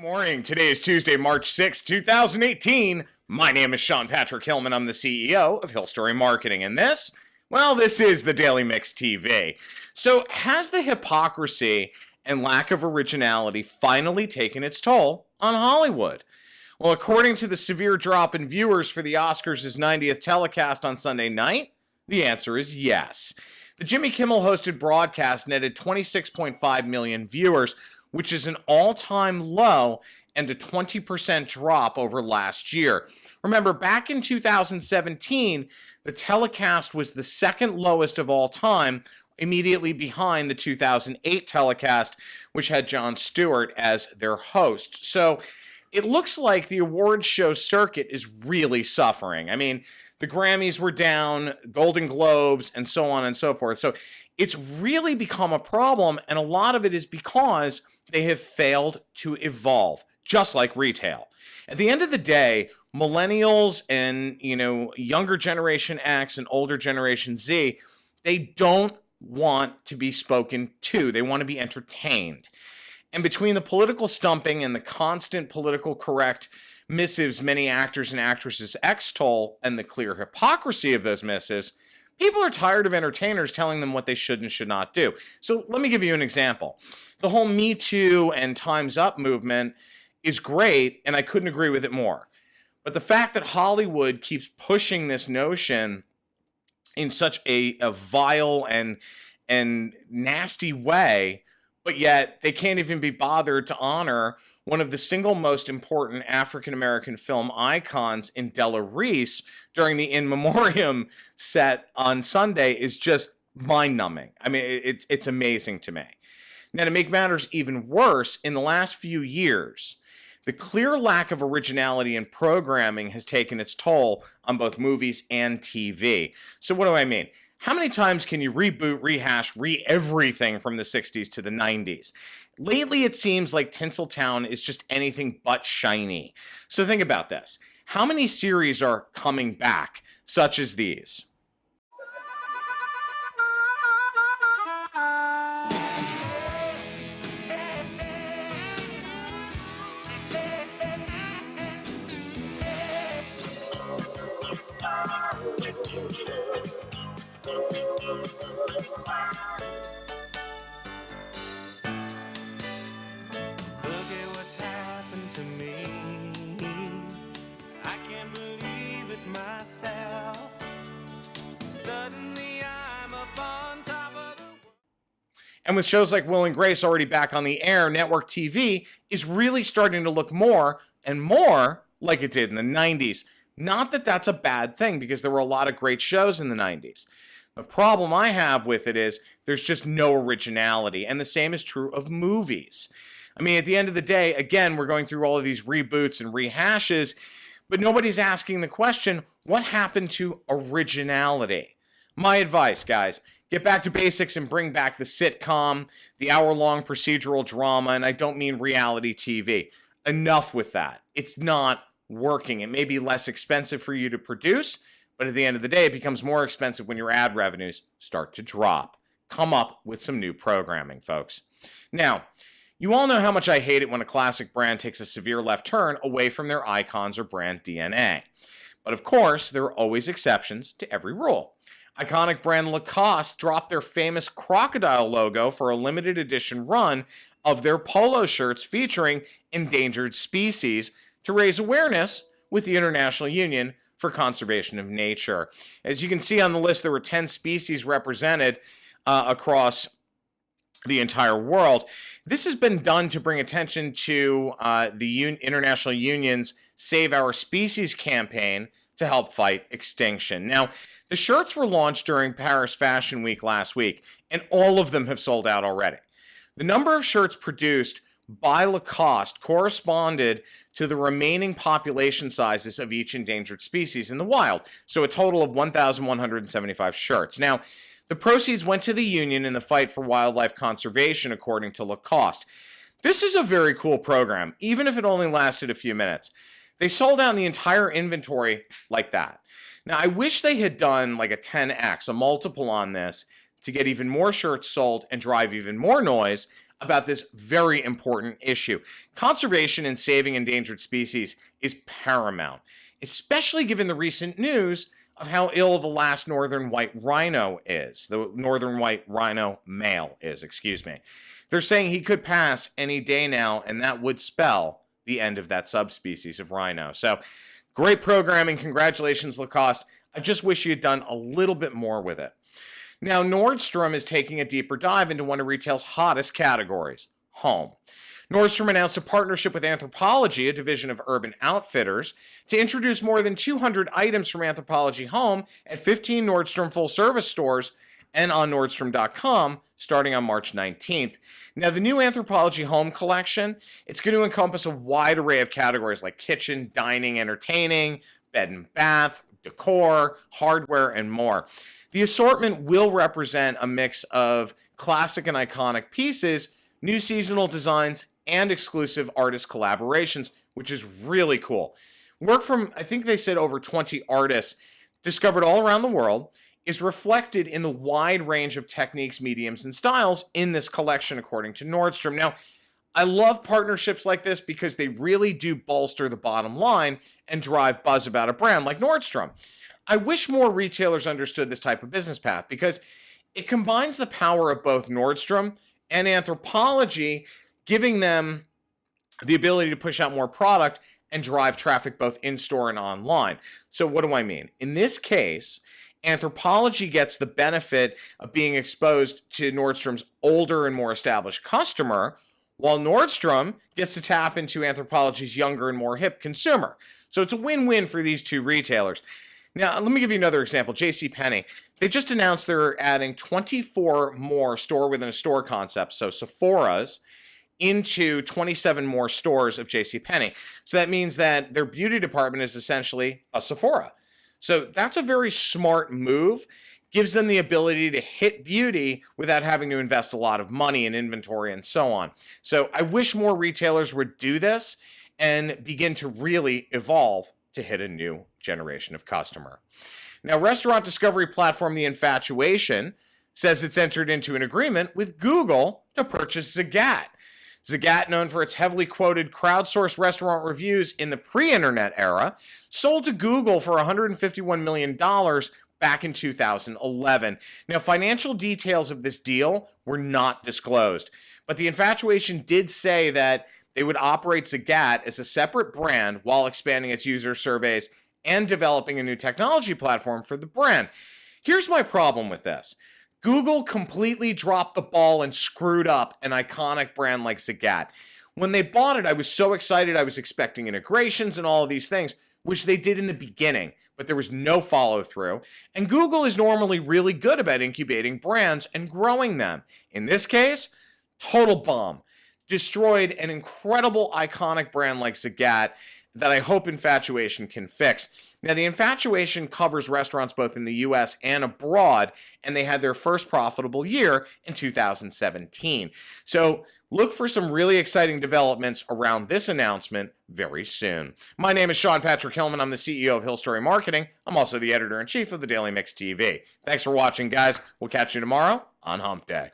Morning. Today is Tuesday, March 6, 2018. My name is Sean Patrick Hillman. I'm the CEO of hillSTORY Marketing. And this is the Daily Mix TV. So has the hypocrisy and lack of originality finally taken its toll on Hollywood? Well, according to the severe drop in viewers for the Oscars' 90th telecast on Sunday night, the answer is yes. The Jimmy Kimmel hosted broadcast netted 26.5 million viewers, which is an all-time low and a 20% drop over last year. Remember, back in 2017, the telecast was the second lowest of all time, immediately behind the 2008 telecast, which had Jon Stewart as their host. So it looks like the awards show circuit is really suffering. I mean, the Grammys were down, Golden Globes, and so on and so forth. So it's really become a problem, and a lot of it is because they have failed to evolve, just like retail. At the end of the day, millennials and, younger generation X and older generation Z, they don't want to be spoken to. They want to be entertained. And between the political stumping and the constant political correct missives many actors and actresses extol and the clear hypocrisy of those missives, people are tired of entertainers telling them what they should and should not do. So let me give you an example. The whole Me Too and Time's Up movement is great, and I couldn't agree with it more. But the fact that Hollywood keeps pushing this notion in such a vile and nasty way, but yet they can't even be bothered to honor one of the single most important African-American film icons in Della Reese during the In Memoriam set on Sunday is just mind-numbing. I mean, it's amazing to me. Now, to make matters even worse, in the last few years, the clear lack of originality in programming has taken its toll on both movies and TV. So what do I mean? How many times can you reboot, rehash, everything from the 60s to the 90s? Lately, it seems like Tinseltown is just anything but shiny. So think about this. How many series are coming back, such as these? And with shows like Will and Grace already back on the air, network TV is really starting to look more and more like it did in the 90s. Not that that's a bad thing, because there were a lot of great shows in the 90s. The problem I have with it is there's just no originality, and the same is true of movies. I mean, at the end of the day, again, we're going through all of these reboots and rehashes, but nobody's asking the question, what happened to originality? My advice, guys, get back to basics and bring back the sitcom, the hour-long procedural drama, and I don't mean reality TV. Enough with that. It's not working. It may be less expensive for you to produce, but at the end of the day, it becomes more expensive when your ad revenues start to drop. Come up with some new programming, folks. Now, you all know how much I hate it when a classic brand takes a severe left turn away from their icons or brand DNA. But of course, there are always exceptions to every rule. Iconic brand Lacoste dropped their famous crocodile logo for a limited edition run of their polo shirts featuring endangered species to raise awareness with the International Union for Conservation of Nature. As you can see on the list, there were 10 species represented across the entire world. This has been done to bring attention to the International Union's Save Our Species campaign to help fight extinction. Now, the shirts were launched during Paris Fashion Week last week, and all of them have sold out already. The number of shirts produced by Lacoste corresponded to the remaining population sizes of each endangered species in the wild, so a total of 1,175 shirts. Now, the proceeds went to the Union in the fight for wildlife conservation, according to Lacoste. This is a very cool program, even if it only lasted a few minutes. They sold out the entire inventory like that. Now, I wish they had done like a 10x, a multiple on this, to get even more shirts sold and drive even more noise about this very important issue. Conservation and saving endangered species is paramount, especially given the recent news of how ill the last northern white rhino is. The northern white rhino male is, excuse me. They're saying he could pass any day now, and that would spell the end of that subspecies of rhino. So, great programming. Congratulations, Lacoste. I just wish you had done a little bit more with it. Now, Nordstrom is taking a deeper dive into one of retail's hottest categories, home. Nordstrom announced a partnership with Anthropologie, a division of Urban Outfitters, to introduce more than 200 items from Anthropologie Home at 15 Nordstrom full-service stores and on Nordstrom.com starting on March 19th. Now, the new Anthropologie Home collection, it's going to encompass a wide array of categories like kitchen, dining, entertaining, bed and bath, decor, hardware, and more. The assortment will represent a mix of classic and iconic pieces, new seasonal designs, and exclusive artist collaborations, which is really cool. Work from, I think they said, over 20 artists discovered all around the world is reflected in the wide range of techniques, mediums, and styles in this collection, according to Nordstrom. Now, I love partnerships like this because they really do bolster the bottom line and drive buzz about a brand like Nordstrom. I wish more retailers understood this type of business path because it combines the power of both Nordstrom and Anthropologie, giving them the ability to push out more product and drive traffic both in-store and online. So what do I mean? In this case, Anthropologie gets the benefit of being exposed to Nordstrom's older and more established customer, while Nordstrom gets to tap into Anthropologie's younger and more hip consumer. So it's a win-win for these two retailers. Now, let me give you another example. JCPenney. They just announced they're adding 24 more store-within-a-store concepts, so Sephora's, into 27 more stores of JCPenney. So that means that their beauty department is essentially a Sephora. So that's a very smart move. Gives them the ability to hit beauty without having to invest a lot of money in inventory and so on. So I wish more retailers would do this and begin to really evolve to hit a new generation of customer. Now, restaurant discovery platform The Infatuation says it's entered into an agreement with Google to purchase Zagat. Zagat, known for its heavily quoted crowdsourced restaurant reviews in the pre-internet era, sold to Google for $151 million back in 2011. Now, financial details of this deal were not disclosed, but The Infatuation did say that they would operate Zagat as a separate brand while expanding its user surveys and developing a new technology platform for the brand. Here's my problem with this. Google completely dropped the ball and screwed up an iconic brand like Zagat. When they bought it, I was so excited. I was expecting integrations and all of these things, which they did in the beginning, but there was no follow through. And Google is normally really good about incubating brands and growing them. In this case, total bomb. Destroyed an incredible iconic brand like Zagat that I hope Infatuation can fix. Now, The Infatuation covers restaurants both in the US and abroad, and they had their first profitable year in 2017. So look for some really exciting developments around this announcement very soon. My name is Sean Patrick Hillman. I'm the CEO of hillSTORY Marketing. I'm also the editor-in-chief of the Daily Mix TV. Thanks for watching, guys. We'll catch you tomorrow on Hump Day.